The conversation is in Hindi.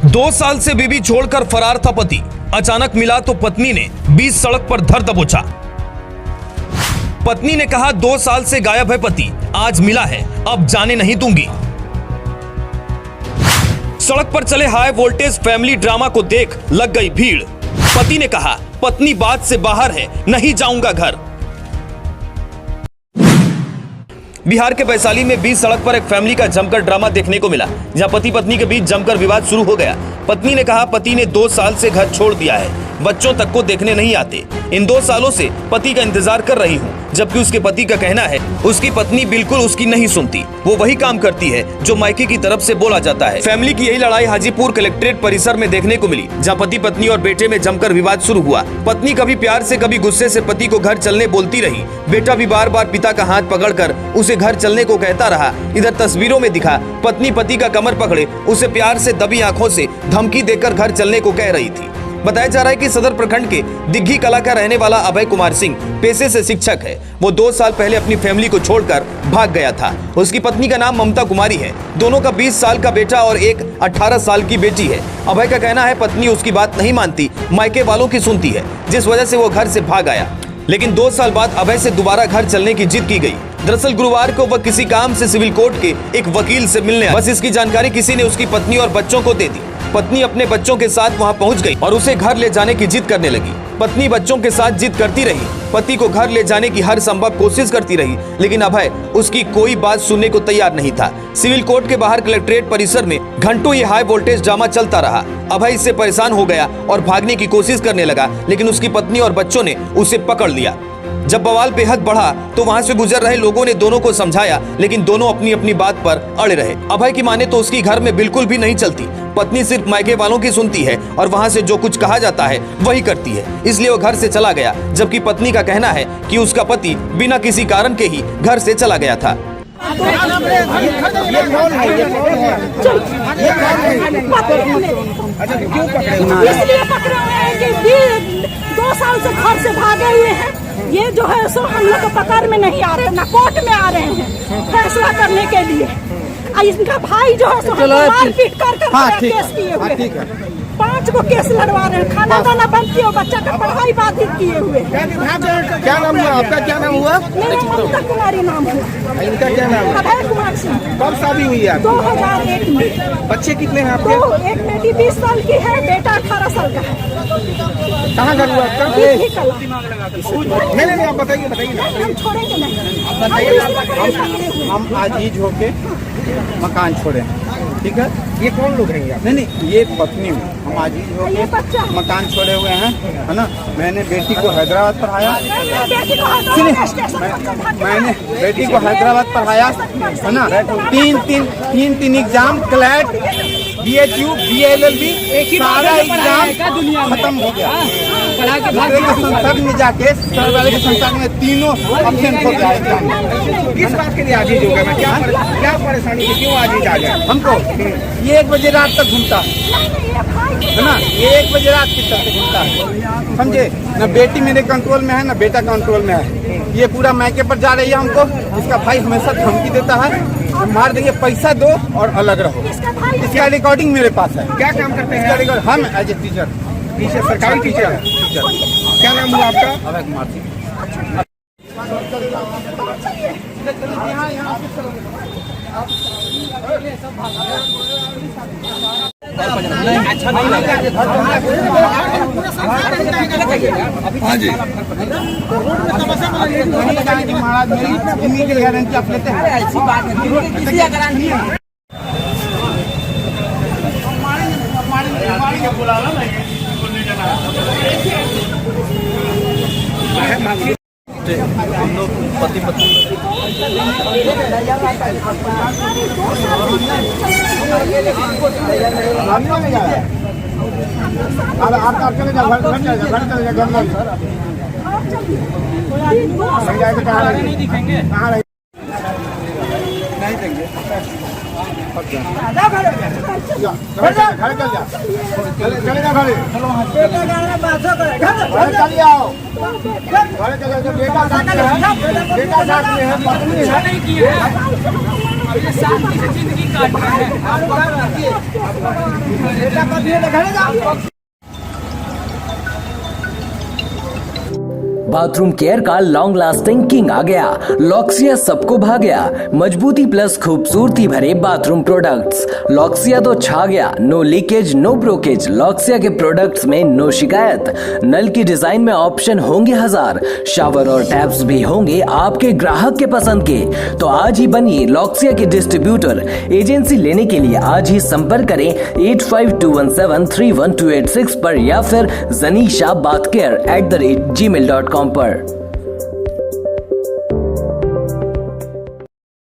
2 साल से बीवी छोड़कर फरार था पति, अचानक मिला तो पत्नी ने बीच सड़क पर धर दबोचा। पत्नी ने कहा 2 साल से गायब है पति, आज मिला है, अब जाने नहीं दूंगी। सड़क पर चले हाई वोल्टेज फैमिली ड्रामा को देख लग गई भीड़। पति ने कहा पत्नी बात से बाहर है, नहीं जाऊंगा घर। बिहार के वैशाली में बीच सड़क पर एक फैमिली का जमकर ड्रामा देखने को मिला, जहां पति पत्नी के बीच जमकर विवाद शुरू हो गया। पत्नी ने कहा पति ने 2 साल से घर छोड़ दिया है, बच्चों तक को देखने नहीं आते। इन 2 सालों से पति का इंतजार कर रही हूँ, जबकि उसके पति का कहना है उसकी पत्नी बिल्कुल उसकी नहीं सुनती, वो वही काम करती है जो मायके की तरफ से बोला जाता है। फैमिली की यही लड़ाई हाजीपुर कलेक्ट्रेट परिसर में देखने को मिली, जहाँ पति पत्नी और बेटे में जमकर विवाद शुरू हुआ। पत्नी कभी प्यार से कभी गुस्से से पति को घर चलने बोलती रही। बेटा भी बार बार पिता का हाथ पकड़कर उसे घर चलने को कहता रहा। इधर तस्वीरों में दिखा पत्नी पति का कमर पकड़े उसे प्यार से दबी आंखों से धमकी देकर घर चलने को कह रही थी। बताया जा रहा है कि सदर प्रखंड के दिग्घी कला का रहने वाला अभय कुमार सिंह पेशे से शिक्षक है। वो 2 साल पहले अपनी फैमिली को छोड़कर भाग गया था। उसकी पत्नी का नाम ममता कुमारी है। दोनों का 20 साल का बेटा और एक 18 साल की बेटी है। अभय का कहना है पत्नी उसकी बात नहीं मानती, मायके वालों की सुनती है, जिस वजह से वो घर से भाग आया। लेकिन 2 साल बाद अभय से दोबारा घर चलने की जिद की गई। दरअसल गुरुवार को वह किसी काम से सिविल कोर्ट के एक वकील से मिलने आया। बस इसकी जानकारी किसी ने उसकी पत्नी और बच्चों को दे दी। पत्नी अपने बच्चों के साथ वहां पहुंच गई और उसे घर ले जाने की जिद करने लगी। पत्नी बच्चों के साथ जिद करती रही, पति को घर ले जाने की हर संभव कोशिश करती रही, लेकिन अभय उसकी कोई बात सुनने को तैयार नहीं था। सिविल कोर्ट के बाहर कलेक्ट्रेट परिसर में घंटों ये हाई वोल्टेज ड्रामा चलता रहा। अभय इससे परेशान हो गया और भागने की कोशिश करने लगा, लेकिन उसकी पत्नी और बच्चों ने उसे पकड़ लिया। जब बवाल बेहद बढ़ा तो वहां से गुजर रहे लोगों ने दोनों को समझाया, लेकिन दोनों अपनी अपनी बात पर अड़े रहे। अभय की माने तो उसकी घर में बिल्कुल भी नहीं चलती। पत्नी सिर्फ मायके वालों की सुनती है और वहां से जो कुछ कहा जाता है वही करती है, इसलिए वो घर से चला गया। जबकि पत्नी का कहना है कि उसका पति बिना किसी कारण के ही घर से चला गया था। इसलिए पकड़े हुए हैं कि 2 साल से घर से भागे हुए हैं। ये जो है सो हम लोग को पकड़ में नहीं आ रहे, ना कोर्ट में आ रहे हैं फैसला करने के लिए। इनका भाई जो है सो मारपीट कर केस किए हुए 5 को केस लड़वा रहे हैं, खाना दाना बंद किए, बच्चा का पढ़ाई बाधित किए हुए। क्या नाम हुआ आपका? क्या नाम हुआ? मेरा ममता कुमारी नाम हुआ। इनका क्या नाम है? अभय कुमार सिंह। कब शादी हुई है? 2001 में। बच्चे कितने हैं आपके? 2, एक बेटी 20 साल की है, बेटा 18 साल का है। कहाँ घर हुआ आपका? नहीं, आप बताइए हम छोड़ेंगे नहीं। बताइए। हम आजीज होके मकान छोड़े, ठीक है? ये कौन लोग हैं? नहीं, ये पत्नी हूँ। हम आजीज होके मकान छोड़े हुए हैं, है ना। मैंने बेटी को हैदराबाद पढ़ाया, मैंने बेटी को हैदराबाद पढ़ाया, है ना। 3 एग्जाम क्लैट, BHU, BLLB सारा एग्जाम खत्म हो गया। संसद में जाके संसद में 3 ऑप्शन हो गया एग्जाम। किस बात के लिए आजीज हो गए? मैं क्या परेशानी थी, क्यों आजीज आ गया? हमको ये 1 बजे रात तक घूमता है ना, ये 1 बजे रात की तक घूमता है, समझे ना। बेटी मेरे कंट्रोल में है ना, बेटा कंट्रोल में है। ये पूरा मायके पर जा रही है हमको। इसका भाई हमेशा धमकी देता है, मार देंगे, पैसा दो और अलग रहो। इसका रिकॉर्डिंग मेरे पास है। क्या काम करते हैं? हम एज ए टीचर, सरकारी टीचर। क्या नाम हुआ आपका? अभय कुमार सिंह। अच्छा नहीं लगा। हाँ जी, महाराज मेरी गारंटी आप लेते हैं? ऐसी बात नहीं है। हम लोग पति पत्नी आप चले जाओ, घर चले जाओ, घर नहीं दिखेंगे, कहाँ नहीं देंगे। चले जाओ, चलिए आओ, बेटा साथ में है, पत्नी है। शांति से जिंदगी काट रहे हैं। बाथरूम केयर का लॉन्ग लास्टिंग किंग आ गया। लॉक्सिया सबको भा गया। मजबूती प्लस खूबसूरती भरे बाथरूम प्रोडक्ट्स। लॉक्सिया तो छा गया। No leakage no breakage. Loxia के प्रोडक्ट्स में नो शिकायत। नल की डिजाइन में ऑप्शन होंगे 1000। शावर और टैप्स भी होंगे आपके ग्राहक के पसंद के। तो आज ही बनिए लॉक्सिया के डिस्ट्रीब्यूटर। एजेंसी लेने के लिए आज ही संपर्क करें 8521731286 पर या फिर जनीशा बाथकेयर@gmail.com पर।